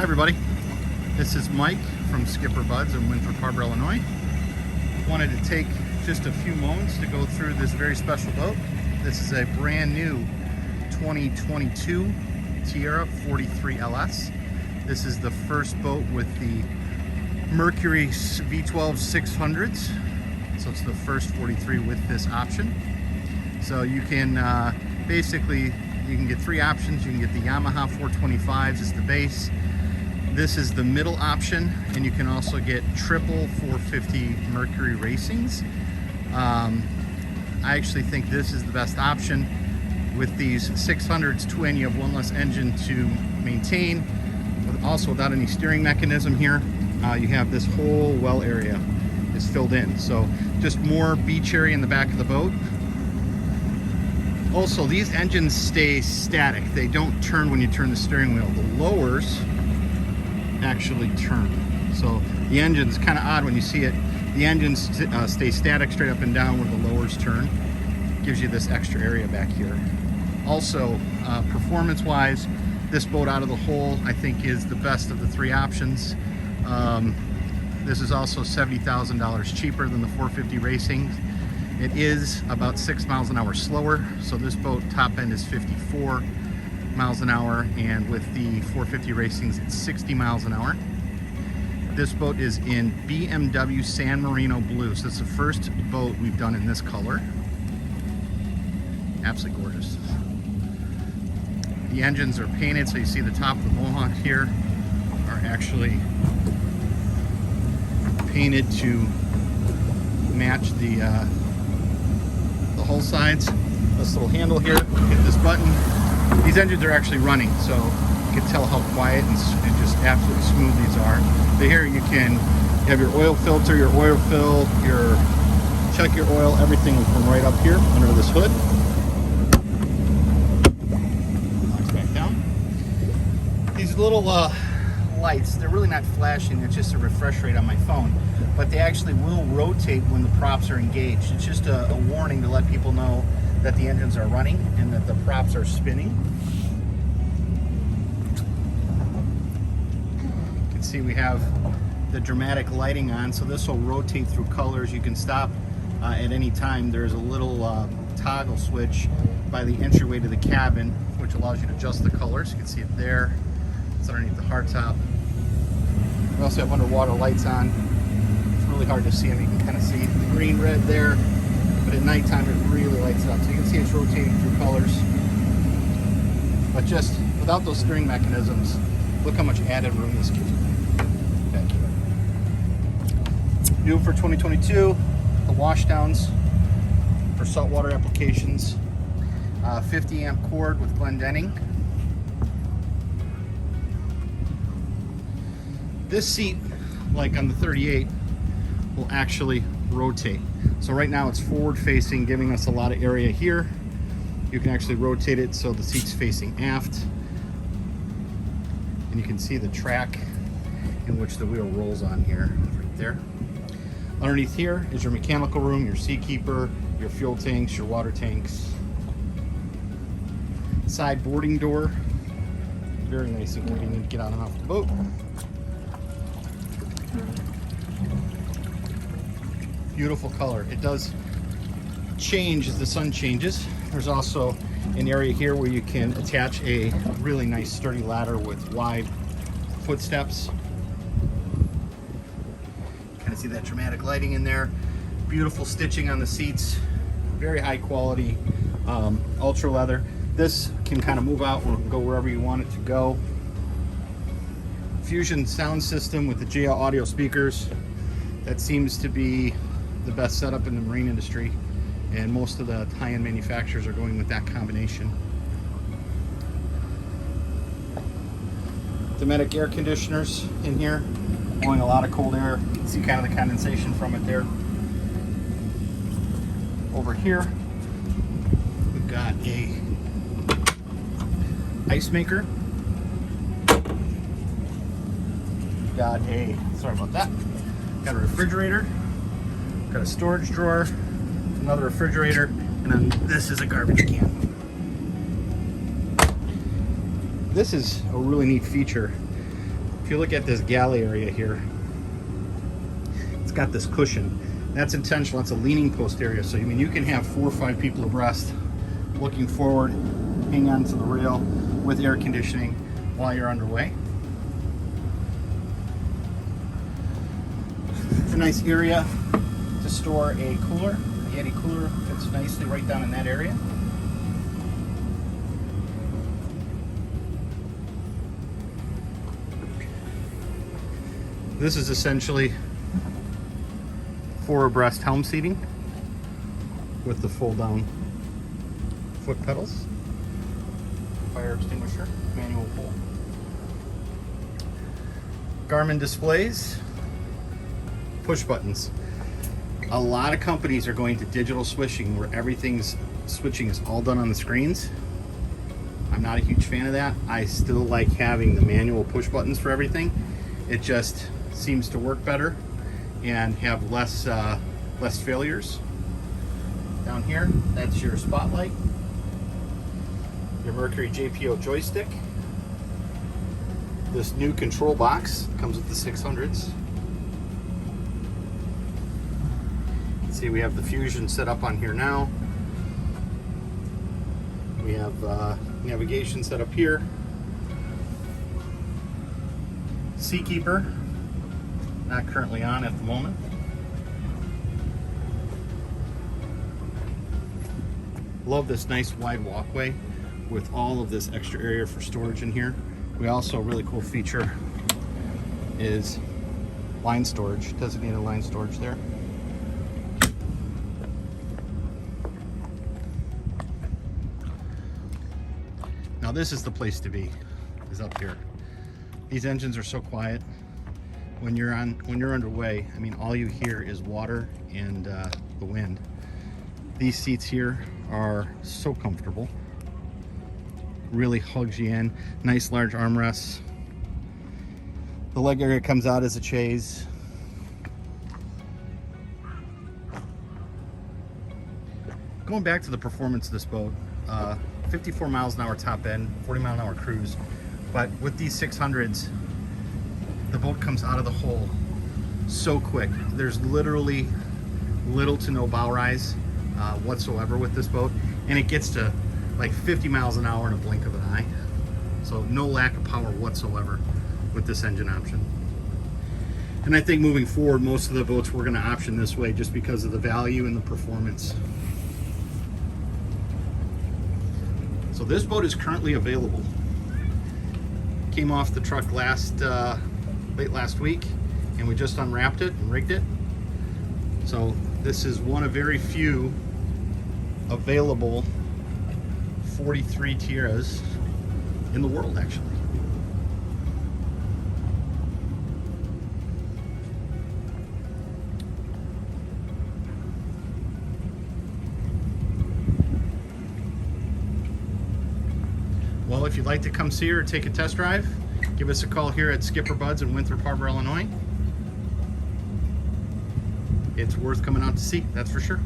Hi everybody, this is Mike from Skipper Buds in Winthrop Harbor, Illinois. Wanted to take just a few moments to go through this very special boat. This is a brand new 2022 Tiara 43 LS. This is the first boat with the Mercury V12 600s. So it's the first 43 with this option. So you can you can get three options. You can get the Yamaha 425s as the base. This is the middle option, and you can also get triple 450 Mercury Racings. I actually think this is the best option. With these 600s twin, you have one less engine to maintain, but also without any steering mechanism here. You have this whole well area is filled in, so just more beach area in the back of the boat. Also, these engines stay static. They don't turn when you turn the steering wheel. The lowers actually turn. So the engine's kind of odd when you see it. The engines stay static straight up and down where the lowers turn. Gives you this extra area back here. Also, performance-wise, this boat out of the hole, I think, is the best of the three options. This is also $70,000 cheaper than the 450 Racing. It is about 6 miles an hour slower. So this boat top end is 54 miles an hour, and with the 450 Racings, it's 60 miles an hour. This boat is in BMW San Marino blue. So it's the first boat we've done in this color. Absolutely gorgeous. The engines are painted, so you see the top of the mohawk here are actually painted to match the hull sides. This little handle here, hit this button. These engines are actually running, so you can tell how quiet and just absolutely smooth these are. But here you have your oil filter, your oil fill, your check your oil, everything will come right up here under this hood. Locks back down. These little lights, they're really not flashing, it's just a refresh rate on my phone, but they actually will rotate when the props are engaged. It's just a warning to let people know that the engines are running and that the props are spinning. You can see we have the dramatic lighting on, so this will rotate through colors. You can stop at any time. There's a little toggle switch by the entryway to the cabin, which allows you to adjust the colors. You can see it there. It's underneath the hardtop. We also have underwater lights on. It's really hard to see them. You can kind of see the green, red there, but at nighttime it really lights it up. So you can see it's rotating through colors. But just without those steering mechanisms, look how much added room this gives you back here. New for 2022, the washdowns for saltwater applications. 50 amp cord with Glendenning. This seat, like on the 38, will actually rotate. So right now it's forward facing, giving us a lot of area here. You can actually rotate it so the seat's facing aft. And you can see the track in which the wheel rolls on here, right there. Underneath here is your mechanical room, your seat keeper, your fuel tanks, your water tanks. Side boarding door, very nice and convenient to get on and off the boat. Beautiful color. It does change as the sun changes. There's also an area here where you can attach a really nice sturdy ladder with wide footsteps. Kind of see that dramatic lighting in there. Beautiful stitching on the seats. Very high quality ultra leather. This can kind of move out and go wherever you want it to go. Fusion sound system with the JL audio speakers. That seems to be the best setup in the marine industry, and most of the high-end manufacturers are going with that combination. Dometic air conditioners in here, blowing a lot of cold air. You can see kind of the condensation from it there. Over here, we've got a ice maker. We've got a, sorry about that, got a refrigerator, got a storage drawer, another refrigerator, and then this is a garbage can. This is a really neat feature. you look at this galley area here, it's got this cushion. That's intentional. That's a leaning post area. So I mean, you can have 4 or 5 people abreast, looking forward, hang on to the rail with air conditioning while you're underway. It's a nice area to store a cooler. The Yeti cooler fits nicely right down in that area. This is essentially 4 abreast helm seating with the fold down foot pedals, fire extinguisher, manual pull. Garmin displays, push buttons. A lot of companies are going to digital switching where switching is all done on the screens. I'm not a huge fan of that. I still like having the manual push buttons for everything. It just seems to work better and have less failures. Down here, that's your spotlight, your Mercury JPO joystick. This new control box comes with the 600s. See, we have the Fusion set up on here now. We have navigation set up here. Seakeeper, not currently on at the moment. Love this nice wide walkway with all of this extra area for storage in here. We also, a really cool feature is line storage, designated line storage there. Now this is the place to be, is up here. These engines are so quiet. When you're underway, I mean, all you hear is water and the wind. These seats here are so comfortable. Really hugs you in. Nice large armrests. The leg area comes out as a chaise. Going back to the performance of this boat, 54 miles an hour top end, 40 mile an hour cruise. But with these 600s, the boat comes out of the hole so quick. There's literally little to no bow rise whatsoever with this boat. And it gets to like 50 miles an hour in a blink of an eye. So no lack of power whatsoever with this engine option. And I think moving forward, most of the boats we're going to option this way just because of the value and the performance. So this boat is currently available. Came off the truck late last week, and we just unwrapped it and rigged it. So this is one of very few available 43 Tiaras in the world, actually. Well, if you'd like to come see her or take a test drive, give us a call here at Skipper Buds in Winthrop Harbor, Illinois. It's worth coming out to see, that's for sure.